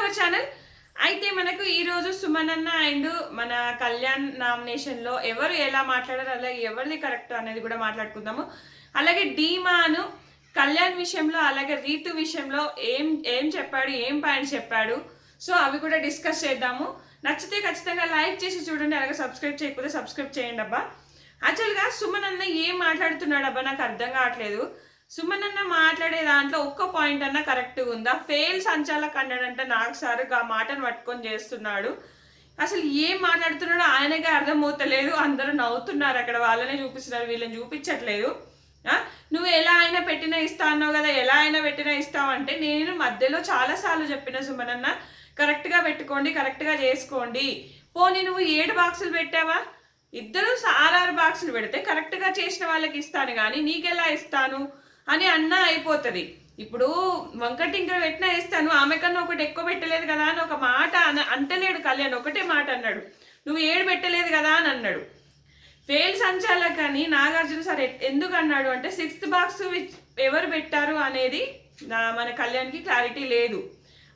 Our channel. అయితే మనకు ఈరోజు సుమన్ అన్న అండ్ మన కళ్యాణ్ నామినేషన్లో ఎవరు ఎలా మాట్లాడారు, అలాగే ఎవరిది కరెక్ట్ అనేది కూడా మాట్లాడుకుందాము. అలాగే డీమాను కళ్యాణ్ విషయంలో అలాగే రీతు విషయంలో ఏం ఏం చెప్పాడు, ఏం పాయింట్స్ చెప్పాడు, సో అవి కూడా డిస్కస్ చేద్దాము. నచ్చితే ఖచ్చితంగా లైక్ చేసి చూడండి, అలాగే సబ్స్క్రైబ్ చేయకపోతే సబ్స్క్రైబ్ చేయండి అబ్బా. యాక్చువల్గా సుమన్ అన్న ఏం మాట్లాడుతున్నాడు అబ్బా నాకు అర్థం కావట్లేదు. సుమన్ అన్న మాట్లాడే దాంట్లో ఒక్క పాయింట్ అన్న కరెక్ట్గా ఉందా? ఫెయిల్ సంచాలక్ అన్నాడంటే నాకు సార్ ఆ మాటను పట్టుకొని చేస్తున్నాడు. అసలు ఏం మాట్లాడుతున్నాడో ఆయనకే అర్థమవుతలేదు. అందరూ నవ్వుతున్నారు, అక్కడ వాళ్ళనే చూపిస్తున్నారు, వీళ్ళని చూపించట్లేదు. నువ్వు ఎలా అయినా పెట్టినా ఇస్తా అన్నావు కదా, ఎలా అయినా పెట్టినా ఇస్తావు అంటే నేను మధ్యలో చాలాసార్లు చెప్పిన సుమన్ అన్న కరెక్ట్గా పెట్టుకోండి, కరెక్ట్గా చేసుకోండి. పోనీ నువ్వు 7 బాక్సులు పెట్టావా? ఇద్దరు 6 బాక్సులు పెడితే కరెక్ట్గా చేసిన వాళ్ళకి ఇస్తాను కానీ నీకెలా ఇస్తాను అని అన్నా అయిపోతుంది. ఇప్పుడు వంకటింకర పెట్టినా ఇస్తాను, ఆమె కన్నా ఒకటి ఎక్కువ పెట్టలేదు కదా అని ఒక మాట అంటలేడు కళ్యాణ్. ఒకటే మాట అన్నాడు, నువ్వు 7 పెట్టలేదు కదా అని అన్నాడు. ఫెయిల్ సంచాలక్ అని నాగార్జున సార్ ఎందుకు అన్నాడు అంటే 6th బాక్స్ ఎవరు పెట్టారు అనేది మన కళ్యాణ్కి క్లారిటీ లేదు.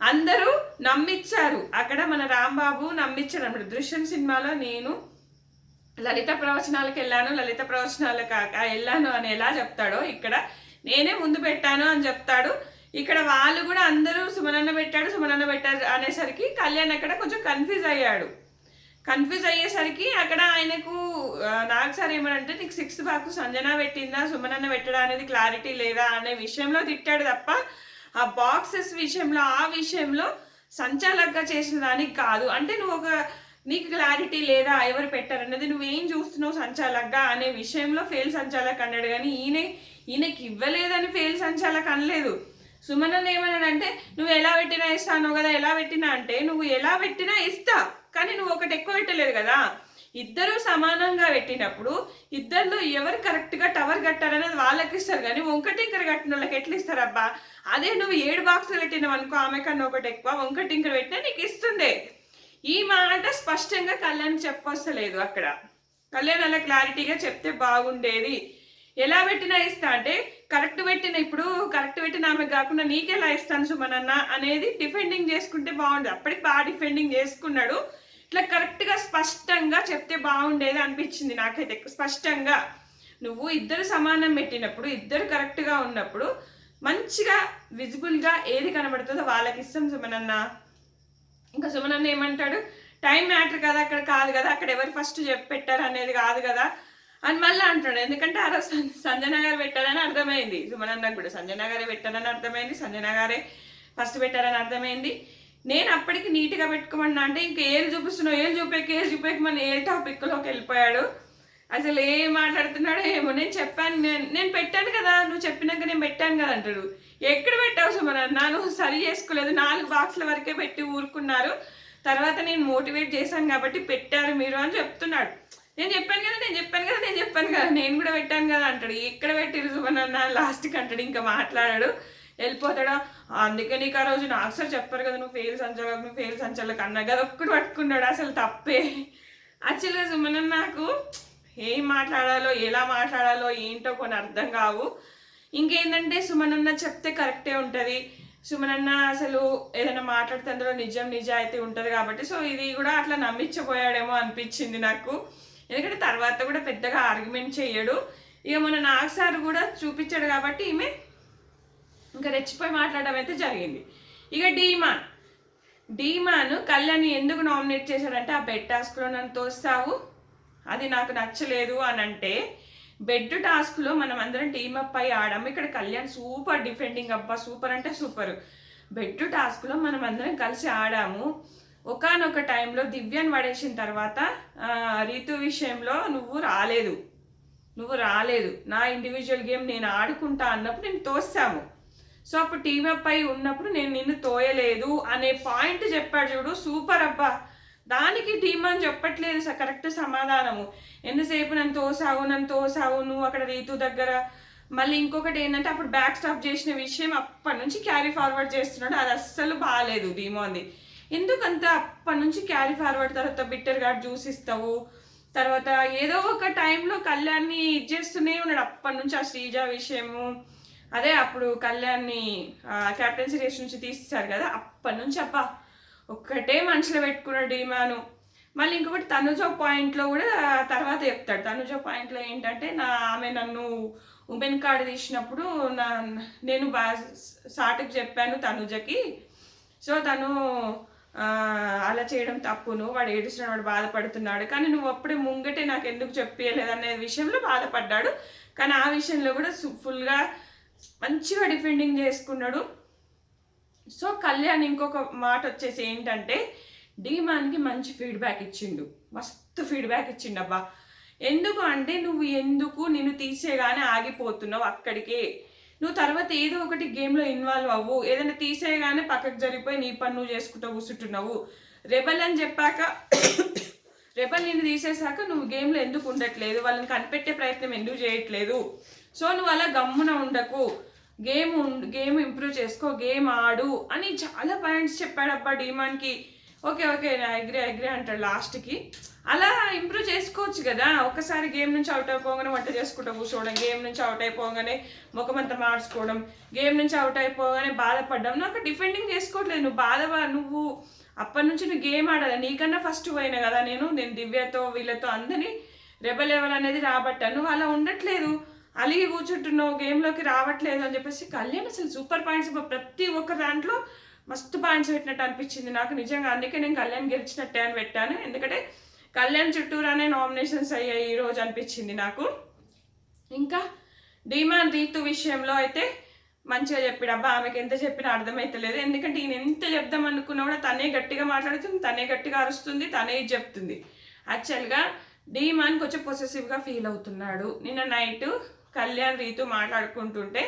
అందరూ నమ్మిచ్చారు, అక్కడ మన రాంబాబు నమ్మిచ్చాడు అన్నమాట. దృశ్యం సినిమాలో నేను లలిత ప్రవచనాలకు వెళ్ళాను, లలిత ప్రవచనాలకు వెళ్ళాను అని ఎలా చెప్తాడో ఇక్కడ నేనే ముందు పెట్టాను అని చెప్తాడు. ఇక్కడ వాళ్ళు కూడా అందరూ సుమనన్న పెట్టాడు, సుమనన్న పెట్టారు అనేసరికి కళ్యాణ్ అక్కడ కొంచెం కన్ఫ్యూజ్ అయ్యాడు. కన్ఫ్యూజ్ అయ్యేసరికి అక్కడ ఆయనకు నాకు సార్ ఏమనంటే నీకు 6th బాక్స్ సంజన పెట్టిందా సుమనన్న పెట్టడా అనేది క్లారిటీ లేదా అనే విషయంలో తిట్టాడు తప్ప ఆ బాక్సెస్ విషయంలో ఆ విషయంలో సంచాలకగా చేసిన దానికి కాదు. అంటే నువ్వు నీకు క్లారిటీ లేదా ఎవరు పెట్టారన్నది నువ్వేం చూస్తున్నావు సంచాలకగా అనే విషయంలో ఫెయిల్ సంచాలక్ అన్నాడు. కానీ ఈయనకి ఇవ్వలేదని ఫెయిల్ సంచాలక్ అనలేదు. సుమనన్న ఏమన్నాడంటే నువ్వు ఎలా పెట్టినా ఇస్తాను కదా, ఎలా పెట్టినా అంటే నువ్వు ఎలా పెట్టినా ఇస్తా కానీ నువ్వు ఒకటి ఎక్కువ పెట్టలేదు కదా. ఇద్దరు సమానంగా పెట్టినప్పుడు ఇద్దరిలో ఎవరు కరెక్ట్గా టవర్ కట్టారనేది వాళ్ళకి ఇస్తారు కానీ వంకటింకర కట్టిన వాళ్ళకి ఎట్లా ఇస్తారు అబ్బా? అదే నువ్వు 7 బాక్సులు పెట్టినావు అనుకో, ఆమె కన్నా ఒకటి ఎక్కువ వంకటింకర పెట్టినా నీకు ఇస్తుండే. ఈ మాట స్పష్టంగా కళ్యాణ్ చెప్పొస్తలేదు. అక్కడ కళ్యాణ్ అలా క్లారిటీగా చెప్తే బాగుండేది. ఎలా పెట్టినా ఇస్తా అంటే కరెక్ట్ పెట్టిన ఆమె కాకుండా నీకెలా ఇస్తాను సుమనన్న అనేది డిఫెండింగ్ చేసుకుంటే బాగుండేది. అప్పటికి బాగా డిఫెండింగ్ చేసుకున్నాడు. ఇట్లా కరెక్ట్గా స్పష్టంగా చెప్తే బాగుండేది అనిపించింది నాకైతే. స్పష్టంగా నువ్వు ఇద్దరు సమానం పెట్టినప్పుడు, ఇద్దరు కరెక్ట్గా ఉన్నప్పుడు మంచిగా విజిబుల్గా ఏది కనబడుతుందో వాళ్ళకి ఇస్తాం సుమనన్న. ఇంకా సుమనన్న ఏమంటాడు, టైం మ్యాటర్ కదా, అక్కడ కాదు కదా, అక్కడ ఎవరు ఫస్ట్ పెట్టారు అనేది కాదు కదా అని మళ్ళీ అంటాడు. ఎందుకంటే ఆ రోజు సంజన గారు పెట్టారని అర్థమైంది, సుమనన్నకు కూడా సంజన గారే పెట్టారని అర్థమైంది, సంజన గారే ఫస్ట్ పెట్టారని అర్థమైంది. నేను అప్పటికి నీట్గా పెట్టుకోమన్నా అంటే ఇంకా ఏళ్ళు చూపిస్తున్నావు, ఏళ్ళు చూపేకి మన ఏ టాపిక్లోకి వెళ్ళిపోయాడు. అసలు ఏం మాట్లాడుతున్నాడో ఏమో. నేను పెట్టాను కదా, నువ్వు చెప్పినాక నేను పెట్టాను కదా అంటాడు. ఎక్కడ పెట్టావు సుమనన్న, నువ్వు సరి చేసుకోలేదు, 4 బాక్సుల వరకే పెట్టి ఊరుకున్నారు, తర్వాత నేను మోటివేట్ చేశాను కాబట్టి పెట్టారు మీరు అని చెప్తున్నాడు. నేను చెప్పాను కదా నేను కూడా పెట్టాను కదా అంటాడు. ఎక్కడ పెట్టిరు సుమనన్న లాస్ట్కి అంటాడు. ఇంకా మాట్లాడాడు, వెళ్ళిపోతాడా. అందుకే నీకు ఆ రోజు నాకు సార్ చెప్పారు కదా నువ్వు ఫెయిల్ సంచాలక్ అన్నా కదా, ఒక్కటి పట్టుకున్నాడు. అసలు తప్పే. యాక్చువల్గా సుమనన్న నాకు ఏం మాట్లాడాలో ఎలా మాట్లాడాలో ఏంటో కొన్ని అర్థం కావు. ఇంకేంటంటే సుమనన్న చెప్తే కరెక్టే ఉంటుంది. సుమనన్న అసలు ఏదైనా మాట్లాడితే అందులో నిజాయితీ ఉంటుంది కాబట్టి సో ఇది కూడా అట్లా నమ్మించబోయాడేమో అనిపించింది నాకు. ఎందుకంటే తర్వాత కూడా పెద్దగా ఆర్గ్యుమెంట్ చేయడు. ఇక మన నాగ్ సార్ కూడా చూపించాడు కాబట్టి ఈమె ఇంకా రెచ్చిపోయి మాట్లాడడం అయితే జరిగింది. ఇక డీమాన్ కళ్యాణ్ ఎందుకు నామినేట్ చేశాడంటే ఆ బెడ్ టాస్క్లో నన్ను తోస్తావు, అది నాకు నచ్చలేదు అని అంటే బెడ్ టాస్క్లో మనం అందరం టీమప్ అయి ఆడాము. ఇక్కడ కళ్యాణ్ సూపర్ డిఫెండింగ్ అబ్బా, సూపర్ అంటే సూపర్. బెడ్ టాస్క్లో మనం అందరం కలిసి ఆడాము. ఒకానొక టైంలో దివ్యాన్ని పడేసిన తర్వాత రీతు విషయంలో నువ్వు రాలేదు, నా ఇండివిజువల్ గేమ్ నేను ఆడుకుంటా అన్నప్పుడు నేను తోస్తాము. సో అప్పుడు టీమప్ అయి ఉన్నప్పుడు నేను నిన్ను తోయలేదు అనే పాయింట్ చెప్పాడు చూడు, సూపర్ అబ్బా. దానికి టీమ్ అని చెప్పట్లేదు కరెక్ట్ సమాధానము. ఎంతసేపు నన్ను తోసావు నువ్వు అక్కడ రీతు దగ్గర. మళ్ళీ ఇంకొకటి ఏంటంటే అప్పుడు బ్యాక్ స్టాప్ చేసిన విషయం అప్పటి నుంచి క్యారీ ఫార్వర్డ్ చేస్తున్నాడు, అది అస్సలు బాగాలేదు డీమోంది. ఎందుకంత అప్పటి నుంచి క్యారీ ఫార్వర్డ్, తర్వాత బిట్టర్ గార్డ్ జ్యూస్ ఇస్తావు, తర్వాత ఏదో ఒక టైంలో కళ్యాణ్ని చేస్తూనే ఉన్నాడు అప్పటి నుంచి. ఆ శ్రీజ విషయము అదే అప్పుడు కళ్యాణ్ని క్యాప్టెన్సీ రేస్ నుంచి తీసేశారు కదా, అప్పటి నుంచి అబ్బా ఒక్కటే మనసులో పెట్టుకున్నాడు డీమాను. మళ్ళీ ఇంకొకటి తనుజ పాయింట్లో కూడా తర్వాత చెప్తాడు. తనుజ పాయింట్లో ఏంటంటే ఆమె నన్ను ఉమెన్ కార్డు తీసినప్పుడు నేను సాటుకు చెప్పాను తనుజకి. సో తను అలా చేయడం తప్పును, వాడు ఏడుస్తున్నాడు, వాడు బాధపడుతున్నాడు, కానీ నువ్వు అప్పుడే ముంగటే నాకు ఎందుకు చెప్పలేదనే విషయంలో బాధపడ్డాడు. కానీ ఆ విషయంలో కూడా ఫుల్గా మంచిగా డిఫెండింగ్ చేసుకున్నాడు. సో కళ్యాణ్ ఇంకొక మాట వచ్చేసి ఏంటంటే డీమాన్కి మంచి ఫీడ్బ్యాక్ ఇచ్చిండు, మస్తు ఫీడ్బ్యాక్ ఇచ్చిండు. అబ్బా ఎందుకు అంటే నిన్ను తీసేగానే ఆగిపోతున్నావు అక్కడికే, నువ్వు తర్వాత ఏదో ఒకటి గేమ్లో ఇన్వాల్వ్ అవ్వు, ఏదైనా తీసేయగానే పక్కకు జరిగిపోయి నీ పని నువ్వు చేసుకుంటూ కూర్చుంటున్నావు. రెబల్ అని చెప్పాక రెబల్ నిన్ను తీసేశాక నువ్వు గేమ్లో ఎందుకు ఉండట్లేదు, వాళ్ళని కనిపెట్టే ప్రయత్నం ఎందుకు చేయట్లేదు. సో నువ్వు అలా గమ్మున ఉండకు, గేమ్ ఇంప్రూవ్ చేసుకో, గేమ్ ఆడు అని చాలా పాయింట్స్ చెప్పాడబ్బా డీమాన్కి. ఓకే అగ్రి అంటాడు లాస్ట్కి. అలా ఇంప్రూవ్ చేసుకోవచ్చు కదా. ఒకసారి గేమ్ నుంచి అవుట్ అయిపోగానే వంట చేసుకుంటూ కూర్చోవడం, గేమ్ నుంచి అవుట్ అయిపోగానే ముఖమంతా మార్చుకోవడం, గేమ్ నుంచి అవుట్ అయిపోగానే బాధపడడం. నాకు డిఫెండింగ్ చేసుకోవట్లేదు. నువ్వు అప్పటి నుంచి నువ్వు గేమ్ ఆడాలి. నీకన్నా ఫస్ట్ పోయినా కదా నేను దివ్యతో వీళ్ళతో అందరినీ రెబల్ లెవెల్ అనేది రాబట్టాను. నువ్వు అలా ఉండట్లేదు, అలిగి కూర్చుంటున్నావు, గేమ్లోకి రావట్లేదు అని చెప్పేసి కళ్యాణ్ అసలు సూపర్ పాయింట్స్. ప్రతి ఒక్క దాంట్లో మస్తు పాయింట్స్ పెట్టినట్టు అనిపించింది నాకు నిజంగా. అందుకే నేను కళ్యాణ్ గెలిచినట్టే అని పెట్టాను. ఎందుకంటే కళ్యాణ్ చుట్టూరానే నామినేషన్స్ అయ్యాయి ఈరోజు అనిపించింది నాకు. ఇంకా డీమాన్ రీతు విషయంలో అయితే మంచిగా చెప్పాడు. అబ్బా ఆమెకి ఎంత చెప్పినా అర్థమైతలేదు. ఎందుకంటే ఈయన ఎంత చెప్దాం అనుకున్నా కూడా తనే గట్టిగా మాట్లాడుతుంది, తనే గట్టిగా అరుస్తుంది, తనే చెప్తుంది. యాక్చువల్గా డీమాన్ కొంచెం పొసెసివ్గా ఫీల్ అవుతున్నాడు. నిన్న నైట్ కళ్యాణ్ రీతు మాట్లాడుకుంటుంటే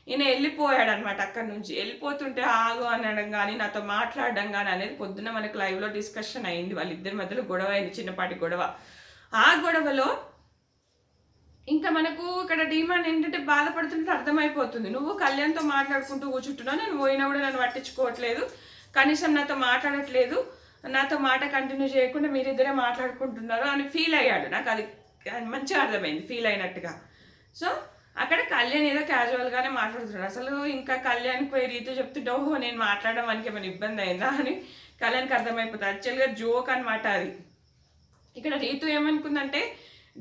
ఈయన వెళ్ళిపోయాడు అనమాట. అక్కడి నుంచి వెళ్ళిపోతుంటే ఆగు అనడం కానీ నాతో మాట్లాడడం కానీ అనేది పొద్దున్న మనకు లైవ్లో డిస్కషన్ అయింది. వాళ్ళిద్దరి మధ్యలో గొడవ అయింది, చిన్నపాటి గొడవ. ఆ గొడవలో ఇంకా మనకు ఇక్కడ డీమాన్ ఏంటంటే బాధపడుతుంటే అర్థమైపోతుంది. నువ్వు కళ్యాణ్తో మాట్లాడుకుంటూ కూర్చుంటున్నావు, నేను పోయినా కూడా నన్ను పట్టించుకోవట్లేదు, కనీసం నాతో మాట్లాడట్లేదు, నాతో మాట కంటిన్యూ చేయకుండా మీరిద్దరే మాట్లాడుకుంటున్నారు అని ఫీల్ అయ్యాడు. నాకు అది మంచిగా అర్థమైంది, ఫీల్ అయినట్టుగా. సో అక్కడ కళ్యాణ్ ఏదో క్యాజువల్గానే మాట్లాడుతున్నాడు. అసలు ఇంకా కళ్యాణ్కి పోయి రీతు చెప్తుంటే ఓహో నేను మాట్లాడడం మనకి ఏమైనా ఇబ్బంది అయిందా అని కళ్యాణ్కి అర్థమైపోతుంది. యాక్చువల్గా జోక్ అనమాట అది. ఇక్కడ రీతు ఏమనుకుందంటే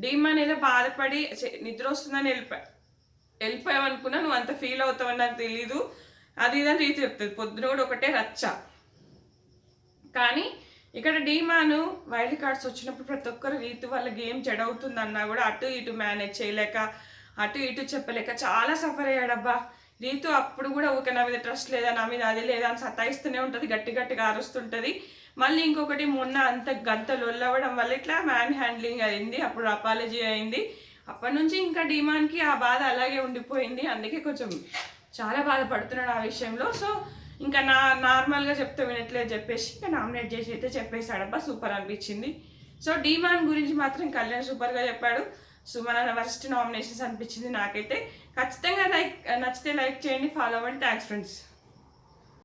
డీమాన్ ఏదో బాధపడి నిద్ర వస్తుందని వెళ్ళిపోయావు అనుకున్నా, నువ్వు అంత ఫీల్ అవుతావని నాకు తెలీదు, అది ఇదని రీతు చెప్తుంది. పొద్దున కూడా ఒకటే రచ్చ. కానీ ఇక్కడ డీమాను వైల్డ్ కార్డ్స్ వచ్చినప్పుడు ప్రతి ఒక్కరు రీతు వాళ్ళ గేమ్ చెడవుతుందన్నా కూడా అటు ఇటు మేనేజ్ చేయలేక, అటు ఇటు చెప్పలేక చాలా సఫర్ అయ్యాడబ్బా. రీతు అప్పుడు కూడా ఊకే నా మీద ట్రస్ట్ లేదా, నా మీద అది లేదా అని సతాయిస్తూనే ఉంటుంది, గట్టిగా అరుస్తుంటుంది. మళ్ళీ ఇంకొకటి మొన్న అంత లొల్లవడం వల్ల ఇట్లా మ్యాన్ హ్యాండ్లింగ్ అయింది, అప్పుడు అపాలజీ అయింది. అప్పటి నుంచి ఇంకా డీమాన్కి ఆ బాధ అలాగే ఉండిపోయింది. అందుకే కొంచెం చాలా బాధపడుతున్నాడు ఆ విషయంలో. సో ఇంకా నార్మల్గా చెప్తే వినట్లేదు చెప్పేసి ఇంకా నామినేట్ చేసి అయితే చెప్పేశాడబ్బా. సూపర్ అనిపించింది. సో డీమాన్ గురించి మాత్రం కళ్యాణ్ సూపర్గా చెప్పాడు. సుమన వర్స్ట్ నామినేషన్స్ అనిపించింది నాకైతే. ఖచ్చితంగా నచ్చితే లైక్ చేయండి, ఫాలో అవ్వండి. Thanks friends.